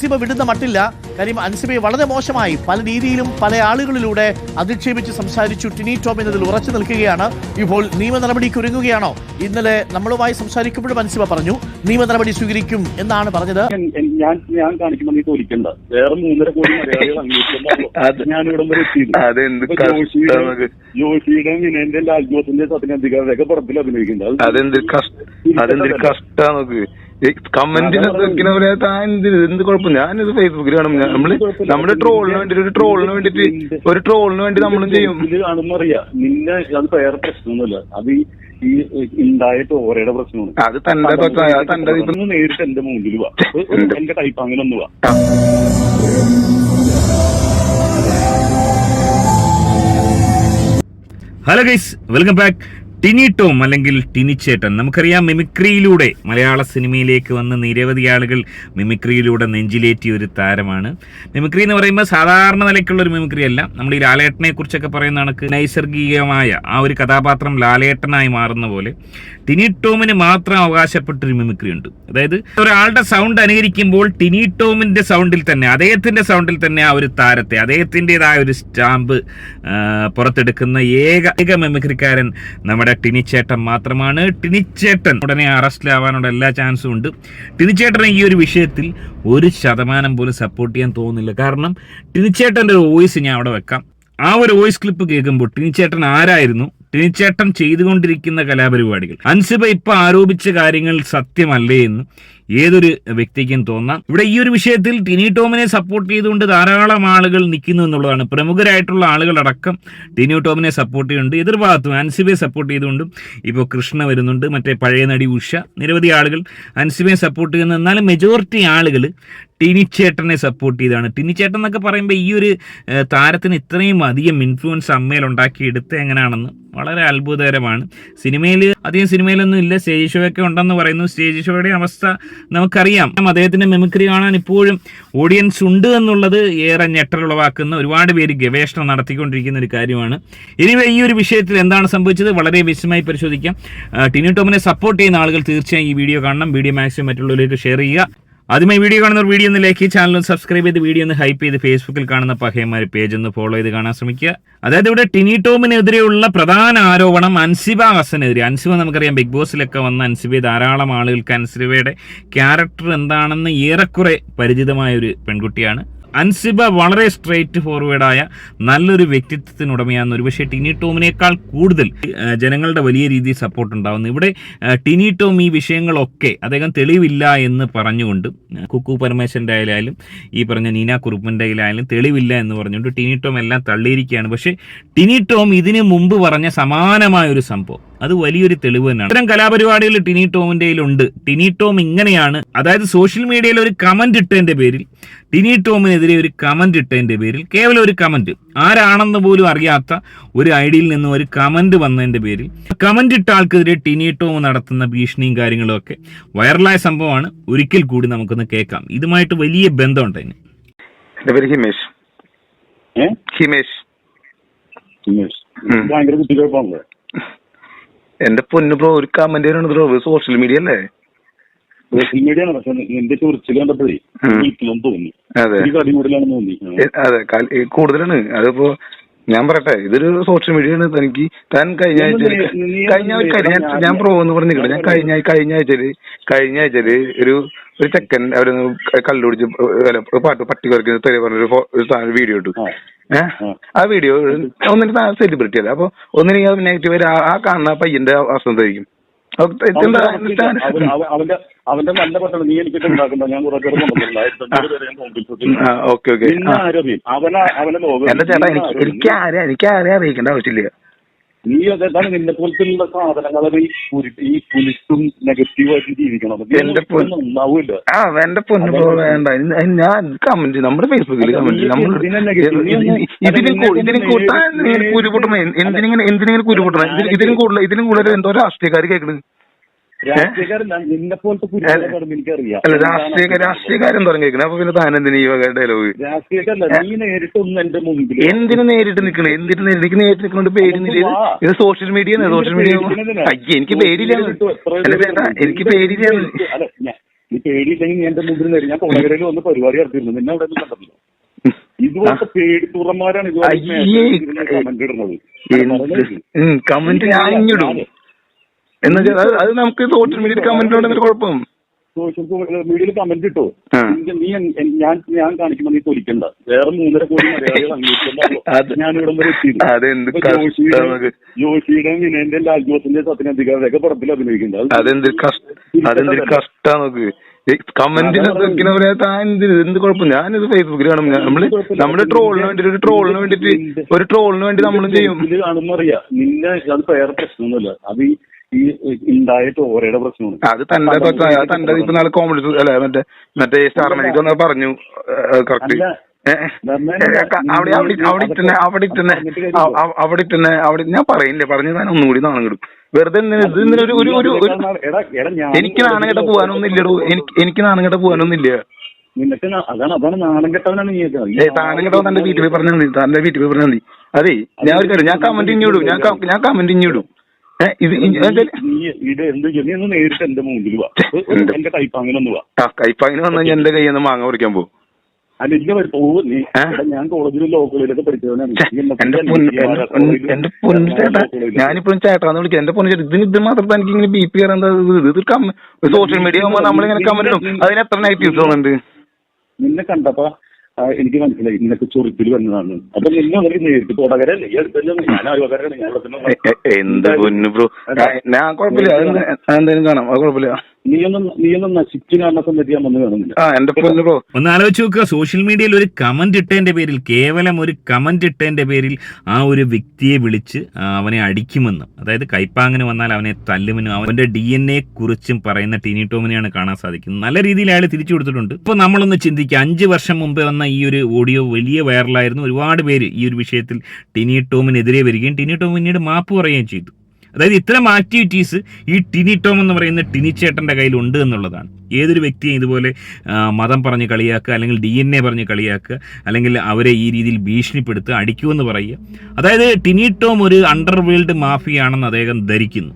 അൻസിബ വിടുന്ന മട്ടില്ല. കാര്യം അൻസിബയെ വളരെ മോശമായി പല രീതിയിലും പല ആളുകളിലൂടെ അധിക്ഷേപിച്ച് സംസാരിച്ചു ടിനി ടോം എന്നതിൽ ഉറച്ചു നിൽക്കുകയാണ്. ഇപ്പോൾ നിയമ നടപടിക്ക് ഒരുങ്ങുകയാണോ? ഇന്നലെ നമ്മളുമായി സംസാരിക്കുമ്പോഴും അൻസിബ പറഞ്ഞു നിയമ നടപടി സ്വീകരിക്കും എന്നാണ് പറഞ്ഞത്. ഞാൻ കാണിക്കുമ്പോൾ നീ തോലിക്കണ്ട. വേറെ 3.5 കോടി മലയാളികൾ ഞാനിവിടെ വരെ എത്തിയത്. ജോഷിയുടെ വിനയന്റെ ലാൽജോസിന്റെ സത്യനന്ദിക്കാരുടെയൊക്കെ പടത്തിൽ അഭിനയിക്കുന്നുണ്ട്. അതെന്തൊരു കഷ്ടാ നോക്ക്. എന്ത് കുഴപ്പം. ഞാനിത് ഫേസ്ബുക്കിൽ കാണും. നമ്മുടെ ട്രോളിന് വേണ്ടിട്ട് നമ്മളും ചെയ്യും. കാണുന്നറിയാം നിന്നെ. അത് വേറെ പ്രശ്നമൊന്നുമില്ല. അത് ഈ ഉണ്ടായിട്ട് ഓരയുടെ പ്രശ്നമാണ്. അത് തന്റെ നേരിട്ട് എന്റെ മുന്നിൽ വാ. എന്റെ ടൈപ്പ് അങ്ങനെ ഒന്ന് വാ. Hello guys, welcome back. Tini Tom അല്ലെങ്കിൽ ടിനിച്ചേട്ടൻ, നമുക്കറിയാം മിമിക്രിയിലൂടെ മലയാള സിനിമയിലേക്ക് വന്ന് നിരവധി ആളുകൾ മിമിക്രിയിലൂടെ നെഞ്ചിലേറ്റിയ ഒരു താരമാണ്. മിമിക്രി എന്ന് പറയുമ്പോൾ സാധാരണ നിലയ്ക്കുള്ളൊരു മിമിക്രി അല്ല. നമ്മൾ ഈ ലാലേട്ടനെ കുറിച്ചൊക്കെ പറയുന്ന കണക്ക് നൈസർഗികമായ ആ ഒരു കഥാപാത്രം ലാലേട്ടനായി മാറുന്ന പോലെ ടിനി ടോമിന് മാത്രം അവകാശപ്പെട്ടൊരു മിമിക്രി ഉണ്ട്. അതായത് ഒരാളുടെ സൗണ്ട് അനുകരിക്കുമ്പോൾ ടിനി ടോമിന്റെ സൗണ്ടിൽ തന്നെ, അദ്ദേഹത്തിന്റെ സൗണ്ടിൽ തന്നെ ആ ഒരു താരത്തെ, അദ്ദേഹത്തിൻ്റെതായ ഒരു സ്റ്റാമ്പ് പുറത്തെടുക്കുന്ന ഏക മിമിക്രിക്കാരൻ നമ്മുടെ ടിനിച്ചേട്ടൻ മാത്രമാണ്. ടിനിച്ചേട്ടൻ ഉടനെ അറസ്റ്റിലാവാനുള്ള എല്ലാ ചാൻസും ഉണ്ട്. ടിനിച്ചേട്ടനെ ഈ ഒരു വിഷയത്തിൽ 1% പോലും സപ്പോർട്ട് ചെയ്യാൻ തോന്നുന്നില്ല. കാരണം ടിനിച്ചേട്ടൻ്റെ ഒരു വോയിസ് ഞാൻ അവിടെ വെക്കാം. ആ ഒരു വോയിസ് ക്ലിപ്പ് കേൾക്കുമ്പോൾ ടിനിച്ചേട്ടൻ ആരായിരുന്നു, ടിനിച്ചേട്ടൻ ചെയ്തുകൊണ്ടിരിക്കുന്ന കലാപരിപാടികൾ, അൻസിബ ഇപ്പൊ ആരോപിച്ച കാര്യങ്ങൾ സത്യമല്ലേ എന്ന് ഏതൊരു വ്യക്തിക്കും തോന്നാം. ഇവിടെ ഈ ഒരു വിഷയത്തിൽ ടിനി ടോമിനെ സപ്പോർട്ട് ചെയ്തുകൊണ്ട് ധാരാളം ആളുകൾ നിൽക്കുന്നു എന്നുള്ളതാണ്. പ്രമുഖരായിട്ടുള്ള ആളുകളടക്കം ടിനി ടോമിനെ സപ്പോർട്ട് ചെയ്യുന്നുണ്ട്. എതിർഭാഗത്തും അൻസിബയെ സപ്പോർട്ട് ചെയ്തുകൊണ്ടും ഇപ്പോൾ കൃഷ്ണ വരുന്നുണ്ട്, മറ്റേ പഴയ നടി ഉഷ, നിരവധി ആളുകൾ അൻസിബയെ സപ്പോർട്ട് ചെയ്യുന്നു. എന്നാലും മെജോറിറ്റി ആളുകൾ ടിനിച്ചേട്ടനെ സപ്പോർട്ട് ചെയ്താണ്. ടിനിച്ചേട്ടൻ എന്നൊക്കെ പറയുമ്പോൾ ഈ ഒരു താരത്തിന് ഇത്രയും അധികം ഇൻഫ്ലുവൻസ് അമ്മയിലുണ്ടാക്കിയെടുത്ത് എങ്ങനെയാണെന്ന് വളരെ അത്ഭുതകരമാണ്. സിനിമയിലൊന്നും ഇല്ല, സ്റ്റേജ് ഷോ ഒക്കെ ഉണ്ടെന്ന് പറയുന്നു. സ്റ്റേജ് ഷോയുടെ അവസ്ഥ നമുക്കറിയാം. അദ്ദേഹത്തിന്റെ മിമിക്രി കാണാൻ ഇപ്പോഴും ഓഡിയൻസ് ഉണ്ട് എന്നുള്ളത് ഏറെ ഞെട്ടലുളവാക്കുന്ന, ഒരുപാട് പേര് ഗവേഷണം നടത്തിക്കൊണ്ടിരിക്കുന്ന ഒരു കാര്യമാണ്. ഇനിവേ ഈ ഒരു വിഷയത്തിൽ എന്താണ് സംഭവിച്ചത് വളരെ വിശദമായി പരിശോധിക്കാം. ടിനി ടോമിനെ സപ്പോർട്ട് ചെയ്യുന്ന ആളുകൾ തീർച്ചയായും ഈ വീഡിയോ കാണണം. വീഡിയോ മാക്സിമം മറ്റുള്ളവരിലേക്ക് ഷെയർ ചെയ്യുക. ആദ്യമായി വീഡിയോ കാണുന്നവർ വീഡിയോ ഒന്ന് ലൈക്ക്, ചാനൽ ഒന്ന് സബ്സ്ക്രൈബ് ചെയ്ത് വീഡിയോ ഒന്ന് ഹൈപ്പ് ചെയ്ത് ഫേസ്ബുക്കിൽ കാണുന്ന പഹയന്മാർ പേജ് ഒന്ന് ഫോളോ ചെയ്ത് കാണാൻ ശ്രമിക്കുക. അതായത് ഇവിടെ ടിനി ടോമിനെതിരെയുള്ള പ്രധാന ആരോപണം അൻസിബ ഹസനെതിരെ. അൻസിബ നമുക്കറിയാം ബിഗ് ബോസിലൊക്കെ വന്ന അൻസിബയെ ധാരാളം ആളുകൾക്ക് അൻസിബയുടെ ക്യാരക്ടർ എന്താണെന്ന് ഏറെക്കുറെ പരിചിതമായ ഒരു പെൺകുട്ടിയാണ്. അൻസിബ വളരെ സ്ട്രെയിറ്റ് ഫോർവേഡായ നല്ലൊരു വ്യക്തിത്വത്തിനുടമയാണ്. ഒരുപക്ഷെ ടിനി ടോമിനേക്കാൾ കൂടുതൽ ജനങ്ങളുടെ വലിയ രീതിയിൽ സപ്പോർട്ട് ഉണ്ടാകുന്നു. ഇവിടെ ടിനി ടോം ഈ വിഷയങ്ങളൊക്കെ അദ്ദേഹം തെളിവില്ല എന്ന് പറഞ്ഞുകൊണ്ട്, കുക്കു പരമേശ്വരൻ്റെ ആയാലും ഈ പറഞ്ഞ നീന കുറുപ്പിൻ്റെ ആയാലും തെളിവില്ല എന്ന് പറഞ്ഞുകൊണ്ട് ടിനി ടോം എല്ലാം തള്ളിയിരിക്കുകയാണ്. പക്ഷേ ടിനി ടോം ഇതിനു മുമ്പ് പറഞ്ഞ സമാനമായ ഒരു സംഭവം, അത് വലിയൊരു തെളിവ് തന്നെയാണ്. ഇത്തരം കലാപരിപാടികൾ ടിനി ടോമിൻ്റെ കയ്യിലുണ്ട്. ടിനി ടോം ഇങ്ങനെയാണ്, അതായത് സോഷ്യൽ മീഡിയയിൽ ഒരു കമന്റ് ഇട്ടതിന്റെ പേരിൽ, ടിനി ടോമിനെതിരെ ഒരു കമന്റ് ഇട്ടതിന്റെ പേരിൽ, കേവലം ഒരു കമന്റ്, ആരാണെന്ന് പോലും അറിയാത്ത ഒരു ഐഡിയിൽ നിന്ന് ഒരു കമന്റ് വന്നതിന്റെ പേരിൽ കമന്റ് ഇട്ട ആൾക്കെതിരെ ടിനി ടോം നടത്തുന്ന ഭീഷണിയും കാര്യങ്ങളും ഒക്കെ വൈറലായ സംഭവമാണ്. ഒരിക്കൽ കൂടി നമുക്കൊന്ന് കേൾക്കാം. ഇതുമായിട്ട് വലിയ ബന്ധമുണ്ട് അതിന്. എന്റെ പേര് ഹിമേഷ്. എന്റെ പൊന്നു ബ്രോ, ഒരു കമന്റ് ബ്രോ, സോഷ്യൽ മീഡിയ അല്ലേ? സോഷ്യൽ മീഡിയ ആണ്. പക്ഷെ എന്റെ ചൊറിച്ചിൽ കണ്ടപ്പോഴേ തോന്നി. അതെ കൂടുതലാണ്. അതിപ്പോ ഞാൻ പറയട്ടെ, ഇതൊരു സോഷ്യൽ മീഡിയ ആണ്. തനിക്ക് താൻ കഴിഞ്ഞ ആഴ്ച ഞാൻ ബ്രോ എന്ന് പറഞ്ഞില്ല. ഞാൻ കഴിഞ്ഞ ആഴ്ചയില് ഒരു ചെക്കൻ അവരൊന്ന് കള്ളുപിടിച്ച് പട്ടി കുറയ്ക്കുന്ന തെളിവ് പറഞ്ഞൊരു വീഡിയോ ഇട്ടു. ആ വീഡിയോ ഒന്നിന് സെലിബ്രിറ്റി അല്ല. അപ്പൊ ഒന്നിനും നെഗറ്റീവ് ആ കാണുന്ന പയ്യന്റെ അവസ്ഥ എന്തായിരിക്കും? അവന്റെ നല്ല പത്രം നീ എനിക്കിട്ട് ഉണ്ടാക്കണ്ട. ഞാൻ കുറെ എനിക്ക് ആരെ അറിയിക്കേണ്ട ആവശ്യമില്ല. നീ അതാണ് നിന്നെ പോലത്തുള്ള സാധനങ്ങൾ ഈ പുലിസും നെഗറ്റീവായിട്ട് ജീവിക്കണം. എന്റെ പൊന്നു വേണ്ട. ഞാൻ കമന്റ് നമ്മുടെ ഫേസ്ബുക്കിൽ കമന്റ് എന്തിനെങ്കിലും കുരുപൊട്ടണം. ഇതിനും കൂടുതൽ എന്തോ രാഷ്ട്രീയക്കാർ കേൾക്കണത്. അല്ല രാഷ്ട്രീയക്കാരൻ തുടങ്ങി കേൾക്കണേ. അപ്പൊ പിന്നെ താനെന്തിനു ഈ വക ഡയലോഗ്? എന്തിനു നേരിട്ട് നിൽക്കണേ? എനിക്ക് നേരിട്ട് നിൽക്കണോണ്ട് പേടിന്നില്ല. ഇത് സോഷ്യൽ മീഡിയ. സോഷ്യൽ മീഡിയ എനിക്ക് പേടിയില്ല. അല്ല ചേട്ടാ, എനിക്ക് പേടിയില്ല. നീ പേടിയില്ലെങ്കിൽ നീ എന്റെ മുമ്പിൽ നേരി ഞാൻ കൊടകരയിൽ വന്ന് പരിപാടി നടത്തിയിരുന്നു, നിന്നെ അവിടെ ഒന്നും കണ്ടല്ലോ. ഇതുപോലത്തെ പേടിത്തുറന്മാരാണ് ഇതുപോലെ കമന്റ് ഇടുന്നത്. കമന്റ് ഞാൻ ഇടും എന്നുവെച്ചാൽ അത് നമുക്ക് സോഷ്യൽ മീഡിയയിൽ കമന്റ് ഉണ്ടെന്നൊരു കുഴപ്പം. സോഷ്യൽ മീഡിയയിൽ കമന്റ് ഇട്ടോ, നീ ഞാൻ കാണിക്കുമ്പോ നീ തൊലിക്കണ്ട. വേറെ 3.5 കോടി മലയാളികൾ അംഗീകരിക്കുമ്പോൾ ഞാൻ ഇവിടം വരെ എത്തിയിരുന്നു. ജോഷിയുടെ വിനയന്റെ ലാൽജോസിന്റെ സത്യനന്ദിക്കാരൊക്കെ പടത്തിൽ അഭിനയിക്കുന്നുണ്ട്. അതെന്തൊരു കഷ്ടാ നോക്ക്. കമന്റിന് എന്ത് കുഴപ്പം. ഞാനിത് ഫേസ്ബുക്കിൽ കാണും. നമ്മുടെ ട്രോളിന് വേണ്ടിട്ട് ഒരു ട്രോളിന് വേണ്ടി നമ്മളും ചെയ്യും. ഇത് കാണുമ്പോ അറിയാം നിന്നെ അത് വേറെ പ്രശ്നമൊന്നുമില്ല, അത് ഈ ഉണ്ടായ ചോരയുടെ പ്രശ്നമാണ്. അത് തന്റെ ഇപ്പൊ നാളെ കോമഡി അല്ലെ മറ്റേ സ്റ്റാർ മാജിക് വന്നാൽ പറഞ്ഞു കറക്റ്റ്. അവിടെ ഞാൻ പറയില്ലേ പറഞ്ഞു ഞാൻ ഒന്നും കൂടി നാണം കിടും. വെറുതെ എനിക്ക് നാണം കെട്ട പോകാനൊന്നും ഇല്ലടോ. എനിക്ക് നാണം കെട്ട പോകാനൊന്നും ഇല്ല. നിനക്ക് അതാണ് നാണം കെട്ടവനാണ് നീ. നാണം കെട്ടവൻ തന്റെ വീട്ടിൽ പോയി പറഞ്ഞാൽ മതി. തന്റെ വീട്ടിൽ പോയി പറഞ്ഞാൽ മതി. അതെ ഞാൻ ഒരു കാര്യം ഞാൻ കമന്റ് ഇഞ്ഞു ഇടും. ഞാൻ കമന്റ് ഇഞ്ഞു ഇടും. ഇത് എന്ത് ഒന്ന് നേരിട്ട് എന്റെ മുമ്പിൽ വാ. എന്റെ കൈപ്പാങ്ങിന് ഒന്ന് വാ. കൈപ്പാങ്ങിന് വന്നാൽ എന്റെ കയ്യിൽ നിന്ന് മാങ്ങ പറിക്കാൻ പോകും. അല്ല ഇല്ല ഞാൻ കോളേജിലും ലോ കോളേജിലൊക്കെ പഠിച്ചവനാണ്. എന്റെ പൊന്നു ചേട്ടാ, ഞാനിപ്പോഴും ചേട്ടാന്ന് വിളിക്കാം. എന്റെ പൊന്നു ചേട്ടാ, ഇത് മാത്രം എനിക്ക് ഇങ്ങനെ ബി പി കയറാൻ സോഷ്യൽ മീഡിയ ആകുമ്പോൾ നമ്മളിങ്ങനെ കമന്റ് ഇടും. അതിന് എത്ര നെഗറ്റീവ്സ് തോന്നുന്നുണ്ട്. നിന്നെ കണ്ടപ്പോ എനിക്ക് മനസ്സിലായി നിനക്ക് ചൊറിപ്പിൽ വന്നതാണ്. അപ്പൊ നിന്നെ അവർക്ക് നേരിട്ട് കൊടകരല്ലേ ഈ അടുത്തല്ലേ, ഞാൻ ആയുവകരാണ്. എന്ത് പൊന്നു ബ്രോ, ഞാൻ കുഴപ്പമില്ല. എന്തായാലും കാണാം, അത് കുഴപ്പമില്ല. നീയൊന്നും നശിച്ചു കാണുന്ന സമയത്ത് ഞാൻ വന്ന് കാണുന്നില്ല. എന്റെ പൊന്നു ബ്രോ, ഒന്ന് ആലോചിച്ച് നോക്കുക. സോഷ്യൽ മീഡിയയിൽ ഒരു കമന്റ് ഇട്ടതിന്റെ പേരിൽ, കേവലം ഒരു കമന്റ് ഇട്ടതിന്റെ പേരിൽ ആ ഒരു വ്യക്തിയെ വിളിച്ച് അവനെ അടിക്കുമെന്നും, അതായത് കൈപ്പാങ്ങനെ വന്നാൽ അവനെ തല്ലുമെന്നും അവന്റെ DNA കുറിച്ചും പറയുന്ന ടിനി ടോമിനെയാണ് കാണാൻ സാധിക്കുന്നത്. നല്ല രീതിയിൽ അയാൾ തിരിച്ചു കൊടുത്തിട്ടുണ്ട്. ഇപ്പൊ നമ്മളൊന്ന് ചിന്തിക്കുക, 5 വർഷം മുമ്പേ വന്ന ഈ ഒരു ഓഡിയോ വലിയ വൈറലായിരുന്നു. ഒരുപാട് പേര് ഈ ഒരു വിഷയത്തിൽ ടിനി ടോമിനെതിരെ വരികയും ടിനി ടോം പിന്നീട് മാപ്പ് പറയുകയും ചെയ്തു. അതായത് ഇത്തരം ആക്ടിവിറ്റീസ് ഈ ടിനി ടോം എന്ന് പറയുന്ന ടിനിച്ചേട്ടൻ്റെ കയ്യിലുണ്ട് എന്നുള്ളതാണ്. ഏതൊരു വ്യക്തിയും ഇതുപോലെ മതം പറഞ്ഞ് കളിയാക്കുക, അല്ലെങ്കിൽ DNA പറഞ്ഞ് കളിയാക്കുക, അല്ലെങ്കിൽ അവരെ ഈ രീതിയിൽ ഭീഷണിപ്പെടുത്തുക, അടിക്കുമെന്ന് പറയുക. അതായത് ടിനി ടോം ഒരു അണ്ടർവേൾഡ് മാഫിയാണെന്ന് അദ്ദേഹം ധരിക്കുന്നു.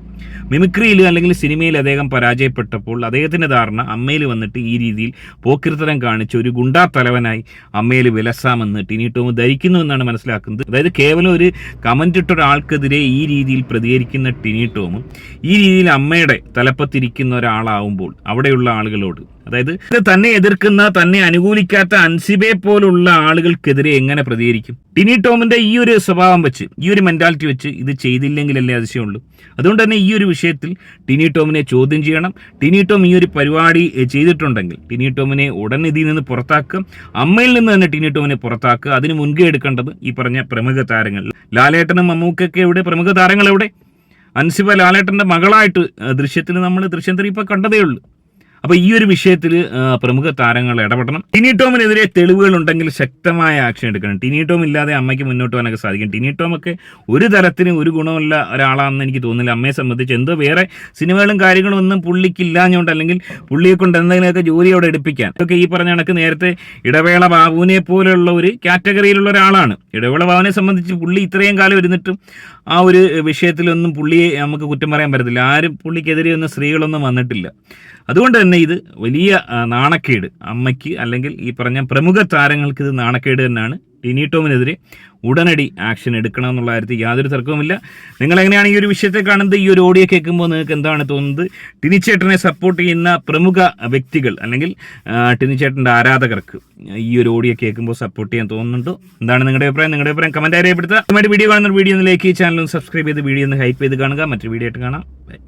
മിമിക്രിയിൽ അല്ലെങ്കിൽ സിനിമയിൽ അദ്ദേഹം പരാജയപ്പെട്ടപ്പോൾ അദ്ദേഹത്തിൻ്റെ ധാരണ അമ്മയിൽ വന്നിട്ട് ഈ രീതിയിൽ പോക്കിരിത്തരം കാണിച്ച് ഒരു ഗുണ്ടാ തലവനായി അമ്മയിൽ വിലസാമെന്ന് ടിനി ടോം ധരിക്കുന്നു എന്നാണ് മനസ്സിലാക്കുന്നത്. അതായത് കേവലം ഒരു കമന്റ് ഇട്ട ഒരാൾക്കെതിരെ ഈ രീതിയിൽ പ്രതികരിക്കുന്ന ടിനി ടോമും ഈ രീതിയിൽ അമ്മയുടെ തലപ്പത്തിരിക്കുന്ന ഒരാളാവുമ്പോൾ അവിടെയുള്ള ആളുകളോട്, അതായത് തന്നെ എതിർക്കുന്ന, തന്നെ അനുകൂലിക്കാത്ത അൻസിബയെ പോലുള്ള ആളുകൾക്കെതിരെ എങ്ങനെ പ്രതികരിക്കും? ടിനി ടോമിന്റെ ഈ ഒരു സ്വഭാവം വെച്ച്, ഈ ഒരു മെന്റാലിറ്റി വെച്ച് ഇത് ചെയ്തില്ലെങ്കിലല്ലേ അതിശയമുള്ളൂ. അതുകൊണ്ട് തന്നെ ഈ ഒരു വിഷയത്തിൽ ടിനി ടോമിനെ ചോദ്യം ചെയ്യണം. ടിനി ടോം ഈ ഒരു പരിപാടി ചെയ്തിട്ടുണ്ടെങ്കിൽ ടിനി ടോമിനെ ഉടൻ ഇതിൽ നിന്ന് പുറത്താക്കുക. അമ്മയിൽ നിന്ന് തന്നെ ടിനി ടോമിനെ പുറത്താക്കുക. അതിന് മുൻകൈ എടുക്കേണ്ടത് ഈ പറഞ്ഞ പ്രമുഖ താരങ്ങൾ. ലാലേട്ടനും മമ്മൂക്കൊക്കെ എവിടെ? പ്രമുഖ താരങ്ങൾ എവിടെ? അൻസിബ ലാലേട്ടന്റെ മകളായിട്ട് ദൃശ്യത്തിൽ നമ്മൾ ദൃശ്യം 3 ഇപ്പോൾ കണ്ടതേ ഉള്ളൂ. അപ്പോൾ ഈ ഒരു വിഷയത്തിൽ പ്രമുഖ താരങ്ങൾ ഇടപെടണം. ടിനി ടോമിനെതിരെ തെളിവുകൾ ഉണ്ടെങ്കിൽ ശക്തമായ ആക്ഷൻ എടുക്കണം. ടിനി ടോം ഇല്ലാതെ അമ്മയ്ക്ക് മുന്നോട്ട് പോകാനൊക്കെ സാധിക്കും. ടിനി ടോമൊക്കെ ഒരു തരത്തിനും ഒരു ഗുണമില്ല ഒരാളാണെന്ന് എനിക്ക് തോന്നുന്നില്ല. അമ്മയെ സംബന്ധിച്ച് എന്തോ വേറെ സിനിമകളും കാര്യങ്ങളും ഒന്നും പുള്ളിക്കില്ലാഞ്ഞുകൊണ്ട്, അല്ലെങ്കിൽ പുള്ളിയെ കൊണ്ട് എന്തെങ്കിലുമൊക്കെ ജോലി അവിടെ എടുപ്പിക്കാൻ, ഇതൊക്കെ ഈ പറഞ്ഞ കണക്ക് നേരത്തെ ഇടവേള ബാബുവിനെ പോലെയുള്ള ഒരു കാറ്റഗറിയിലുള്ള ഒരാളാണ്. ഇടവേള ബാബുവിനെ സംബന്ധിച്ച് പുള്ളി ഇത്രയും കാലം ഇരുന്നിട്ടും ആ ഒരു വിഷയത്തിലൊന്നും പുള്ളിയെ നമുക്ക് കുറ്റം പറയാൻ പറ്റത്തില്ല. ആരും പുള്ളിക്കെതിരെ ഒന്നും സ്ത്രീകളൊന്നും വന്നിട്ടില്ല. അതുകൊണ്ട് തന്നെ ഇത് വലിയ നാണക്കേട് അമ്മയ്ക്ക്, അല്ലെങ്കിൽ ഈ പറഞ്ഞ പ്രമുഖ താരങ്ങൾക്ക് ഇത് നാണക്കേട് തന്നെയാണ്. ടിനി ടോമിനെതിരെ ഉടനടി ആക്ഷൻ എടുക്കണം എന്നുള്ള കാര്യത്തിൽ യാതൊരു തർക്കവുമില്ല. നിങ്ങളെങ്ങനെയാണ് ഈ ഒരു വിഷയത്തെ കാണുന്നത്? ഈ ഒരു ഓഡിയോ കേൾക്കുമ്പോൾ നിങ്ങൾക്ക് എന്താണ് തോന്നുന്നത്? ടിനിച്ചേട്ടനെ സപ്പോർട്ട് ചെയ്യുന്ന പ്രമുഖ വ്യക്തികൾ, അല്ലെങ്കിൽ ടിനിച്ചേട്ടൻ്റെ ആരാധകർക്ക് ഈ ഒരു ഓഡിയോ കേൾക്കുമ്പോൾ സപ്പോർട്ട് ചെയ്യാൻ തോന്നുന്നുണ്ടോ? എന്താണ് നിങ്ങളുടെ അഭിപ്രായം? നിങ്ങളുടെ അഭിപ്രായം കമൻറ്റ് അറിയപ്പെടുത്തുക. വീഡിയോ കാണുന്ന വീഡിയോ ഒന്ന് ലൈക്ക് ചെയ്ത് ചാനൽ ഒന്ന് സബ്സ്ക്രൈബ് ചെയ്ത് വീഡിയോ ഒന്ന് ഹൈപ്പ് ചെയ്ത് കാണുക. മറ്റൊരു വീഡിയോ ആയിട്ട് കാണാം. ബൈ.